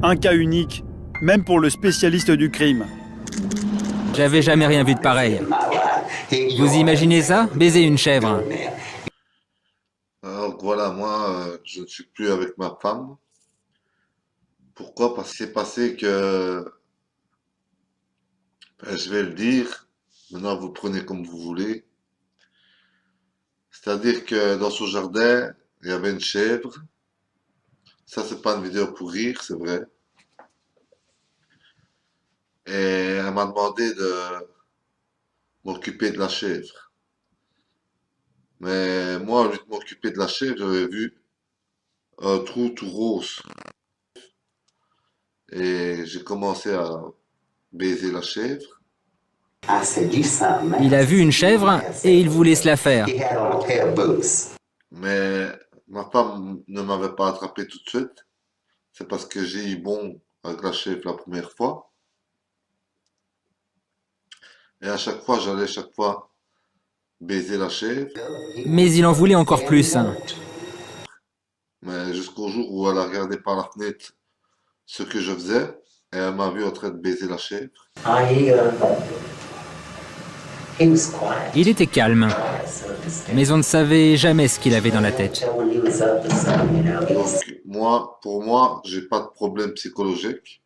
Un cas unique, même pour le spécialiste du crime. J'avais jamais rien vu de pareil. Vous imaginez ça? Baiser une chèvre. Alors voilà, moi, je ne suis plus avec ma femme. Pourquoi? Parce qu'il s'est passé que, je vais le dire, maintenant vous prenez comme vous voulez. C'est-à-dire que dans son jardin, il y avait une chèvre. Ça, c'est pas une vidéo pour rire, c'est vrai. Et elle m'a demandé de m'occuper de la chèvre. Mais moi, au lieu de m'occuper de la chèvre, j'avais vu un trou tout rose. Et j'ai commencé à baiser la chèvre. Il a vu une chèvre et il voulait se la faire. Mais ma femme ne m'avait pas attrapé tout de suite. C'est parce que j'ai eu bon avec la chèvre la première fois. Et à chaque fois, j'allais chaque fois baiser la chèvre. Mais il en voulait encore plus. Mais jusqu'au jour où elle a regardé par la fenêtre ce que je faisais. Et elle m'a vu en train de baiser la chèvre. Il était calme, mais on ne savait jamais ce qu'il avait dans la tête. Donc pour moi, j'ai pas de problème psychologique.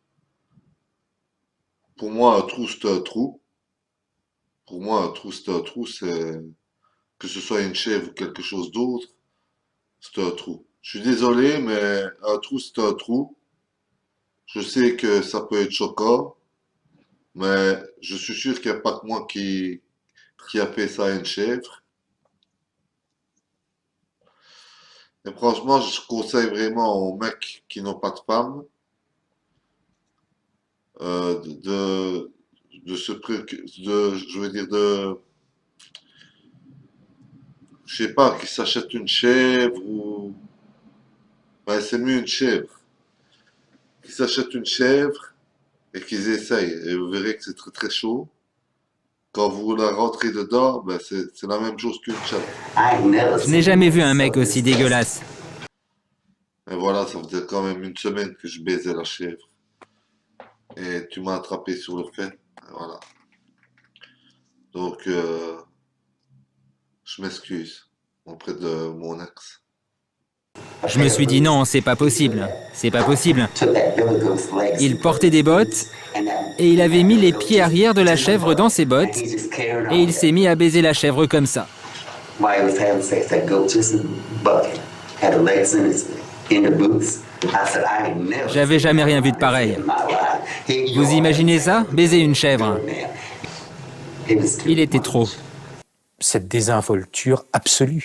Pour moi, un trou, c'est un trou. Pour moi, un trou, c'est un trou, c'est que ce soit une chèvre ou quelque chose d'autre, c'est un trou. Je suis désolé, mais un trou, c'est un trou. Je sais que ça peut être choquant, mais je suis sûr qu'il n'y a pas que moi qui a fait ça à une chèvre. Et franchement, je conseille vraiment aux mecs qui n'ont pas de femme de se préoccuper, je veux dire, je sais pas, qu'ils s'achètent une chèvre ou, ben, c'est mieux une chèvre. Qu'ils s'achètent une chèvre et qu'ils essayent. Et vous verrez que c'est très très chaud. Quand vous la rentrez dedans, ben c'est la même chose qu'une chèvre. Je n'ai jamais vu un mec aussi dégueulasse. Et voilà, ça faisait quand même une semaine que je baisais la chèvre. Et tu m'as attrapé sur le fait. Et voilà. Donc, je m'excuse auprès de mon ex. Je me suis dit non, c'est pas possible. C'est pas possible. Il portait des bottes et il avait mis les pieds arrière de la chèvre dans ses bottes et il s'est mis à baiser la chèvre comme ça. J'avais jamais rien vu de pareil. Vous imaginez ça? Baiser une chèvre. Il était trop. Cette désinvolture absolue.